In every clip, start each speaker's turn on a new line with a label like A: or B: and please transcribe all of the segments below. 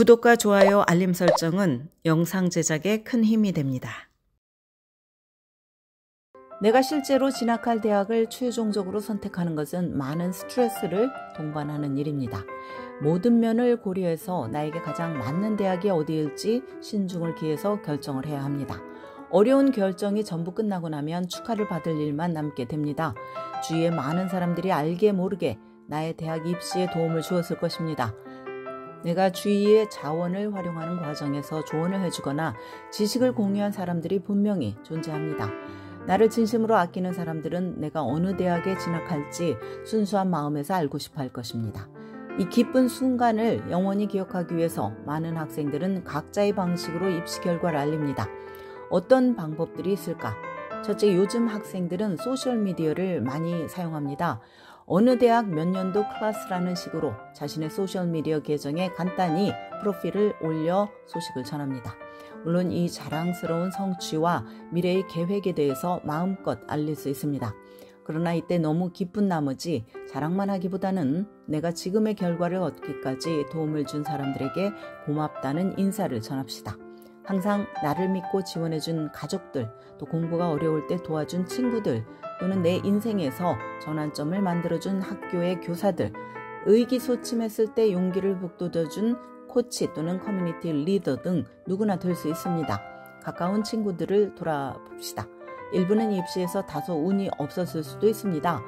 A: 구독과 좋아요, 알림 설정은 영상 제작에 큰 힘이 됩니다. 내가 실제로 진학할 대학을 최종적으로 선택하는 것은 많은 스트레스를 동반하는 일입니다. 모든 면을 고려해서 나에게 가장 맞는 대학이 어디일지 신중을 기해서 결정을 해야 합니다. 어려운 결정이 전부 끝나고 나면 축하를 받을 일만 남게 됩니다. 주위의 많은 사람들이 알게 모르게 나의 대학 입시에 도움을 주었을 것입니다. 내가 주위의 자원을 활용하는 과정에서 조언을 해주거나 지식을 공유한 사람들이 분명히 존재합니다. 나를 진심으로 아끼는 사람들은 내가 어느 대학에 진학할지 순수한 마음에서 알고 싶어 할 것입니다. 이 기쁜 순간을 영원히 기억하기 위해서 많은 학생들은 각자의 방식으로 입시 결과를 알립니다. 어떤 방법들이 있을까? 첫째, 요즘 학생들은 소셜미디어를 많이 사용합니다. 어느 대학 몇 년도 클래스라는 식으로 자신의 소셜미디어 계정에 간단히 프로필을 올려 소식을 전합니다. 물론 이 자랑스러운 성취와 미래의 계획에 대해서 마음껏 알릴 수 있습니다. 그러나 이때 너무 기쁜 나머지 자랑만 하기보다는 내가 지금의 결과를 얻기까지 도움을 준 사람들에게 고맙다는 인사를 전합시다. 항상 나를 믿고 지원해준 가족들, 또 공부가 어려울 때 도와준 친구들, 또는 내 인생에서 전환점을 만들어준 학교의 교사들, 의기소침했을 때 용기를 북돋아준 코치 또는 커뮤니티 리더 등 누구나 될 수 있습니다. 가까운 친구들을 돌아봅시다. 일부는 입시에서 다소 운이 없었을 수도 있습니다.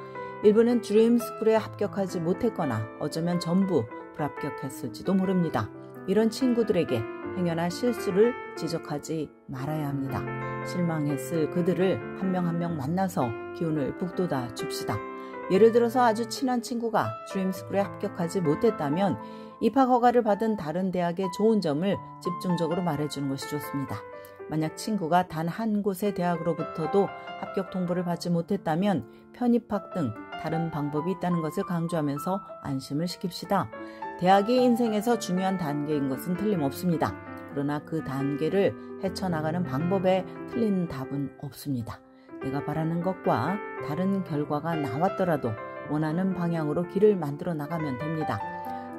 A: 일부는 드림스쿨에 합격하지 못했거나 어쩌면 전부 불합격했을지도 모릅니다. 이런 친구들에게 행여나 실수를 지적하지 말아야 합니다. 실망했을 그들을 한 명 한 명 만나서 기운을 북돋아 줍시다. 예를 들어서 아주 친한 친구가 드림스쿨에 합격하지 못했다면 입학 허가를 받은 다른 대학의 좋은 점을 집중적으로 말해주는 것이 좋습니다. 만약 친구가 단 한 곳의 대학으로부터도 합격 통보를 받지 못했다면 편입학 등 다른 방법이 있다는 것을 강조하면서 안심을 시킵시다. 대학이 인생에서 중요한 단계인 것은 틀림없습니다. 그러나 그 단계를 헤쳐나가는 방법에 틀린 답은 없습니다. 내가 바라는 것과 다른 결과가 나왔더라도 원하는 방향으로 길을 만들어 나가면 됩니다.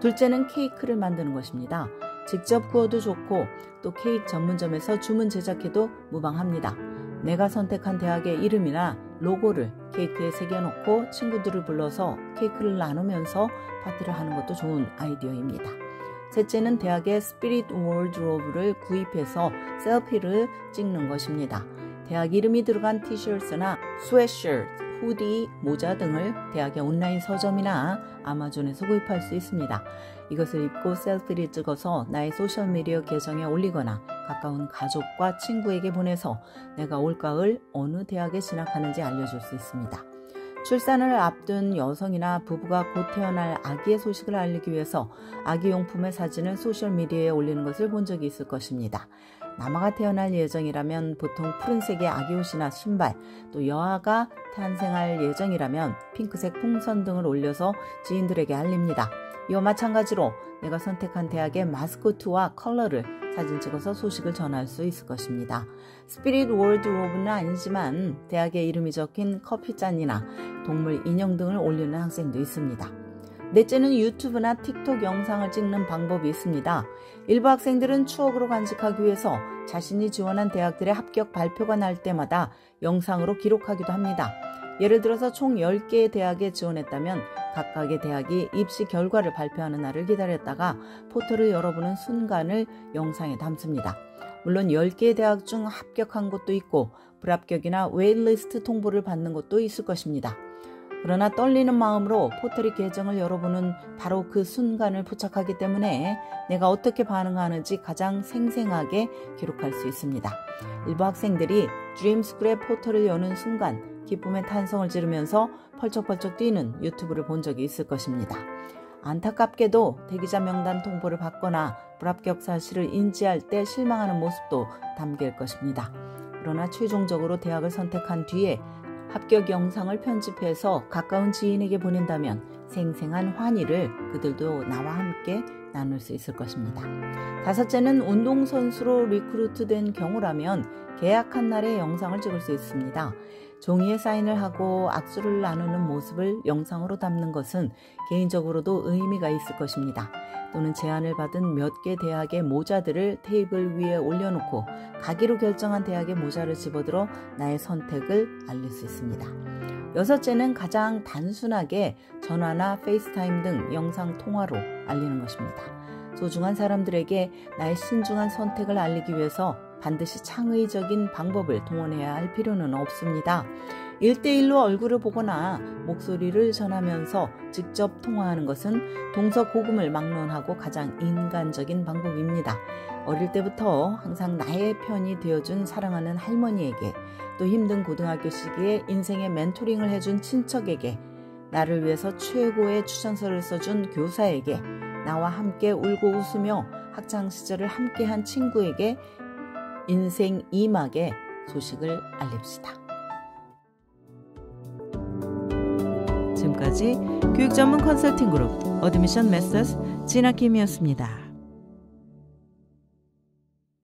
A: 둘째는 케이크를 만드는 것입니다. 직접 구워도 좋고 또 케이크 전문점에서 주문 제작해도 무방합니다. 내가 선택한 대학의 이름이나 로고를 케이크에 새겨놓고 친구들을 불러서 케이크를 나누면서 파티를 하는 것도 좋은 아이디어입니다. 셋째는 대학의 스피릿 워드로브를 구입해서 셀피를 찍는 것입니다. 대학 이름이 들어간 티셔츠나 스웨트셔츠, 후디, 모자 등을 대학의 온라인 서점이나 아마존에서 구입할 수 있습니다. 이것을 입고 셀피를 찍어서 나의 소셜미디어 계정에 올리거나 가까운 가족과 친구에게 보내서 내가 올가을 어느 대학에 진학하는지 알려줄 수 있습니다. 출산을 앞둔 여성이나 부부가 곧 태어날 아기의 소식을 알리기 위해서 아기용품의 사진을 소셜미디어에 올리는 것을 본 적이 있을 것입니다. 남아가 태어날 예정이라면 보통 푸른색의 아기옷이나 신발, 또 여아가 탄생할 예정이라면 핑크색 풍선 등을 올려서 지인들에게 알립니다. 이와 마찬가지로 내가 선택한 대학의 마스코트와 컬러를 사진 찍어서 소식을 전할 수 있을 것입니다. 스피릿 워드로브는 아니지만 대학의 이름이 적힌 커피잔이나 동물 인형 등을 올리는 학생도 있습니다. 넷째는 유튜브나 틱톡 영상을 찍는 방법이 있습니다. 일부 학생들은 추억으로 간직하기 위해서 자신이 지원한 대학들의 합격 발표가 날 때마다 영상으로 기록하기도 합니다. 예를 들어서 총 10개의 대학에 지원했다면 각각의 대학이 입시 결과를 발표하는 날을 기다렸다가 포털을 열어보는 순간을 영상에 담습니다. 물론 10개의 대학 중 합격한 곳도 있고 불합격이나 웨이트리스트 통보를 받는 곳도 있을 것입니다. 그러나 떨리는 마음으로 포털의 계정을 열어보는 바로 그 순간을 포착하기 때문에 내가 어떻게 반응하는지 가장 생생하게 기록할 수 있습니다. 일부 학생들이 드림스쿨의 포털을 여는 순간 기쁨의 탄성을 지르면서 펄쩍펄쩍 뛰는 유튜브를 본 적이 있을 것입니다. 안타깝게도 대기자 명단 통보를 받거나 불합격 사실을 인지할 때 실망하는 모습도 담길 것입니다. 그러나 최종적으로 대학을 선택한 뒤에 합격 영상을 편집해서 가까운 지인에게 보낸다면 생생한 환희를 그들도 나와 함께 나눌 수 있을 것입니다. 다섯째는 운동선수로 리크루트된 경우라면 계약한 날에 영상을 찍을 수 있습니다. 종이에 사인을 하고 악수를 나누는 모습을 영상으로 담는 것은 개인적으로도 의미가 있을 것입니다. 또는 제안을 받은 몇 개 대학의 모자들을 테이블 위에 올려놓고 가기로 결정한 대학의 모자를 집어들어 나의 선택을 알릴 수 있습니다. 여섯째는 가장 단순하게 전화나 페이스타임 등 영상 통화로 알리는 것입니다. 소중한 사람들에게 나의 신중한 선택을 알리기 위해서 반드시 창의적인 방법을 동원해야 할 필요는 없습니다. 1대1로 얼굴을 보거나 목소리를 전하면서 직접 통화하는 것은 동서고금을 막론하고 가장 인간적인 방법입니다. 어릴 때부터 항상 나의 편이 되어준 사랑하는 할머니에게, 또 힘든 고등학교 시기에 인생의 멘토링을 해준 친척에게, 나를 위해서 최고의 추천서를 써준 교사에게, 나와 함께 울고 웃으며 학창시절을 함께한 친구에게 인생 2막의 소식을 알립시다. 지금까지 교육 전문 컨설팅 그룹 어드미션 메서스 진아킴이었습니다.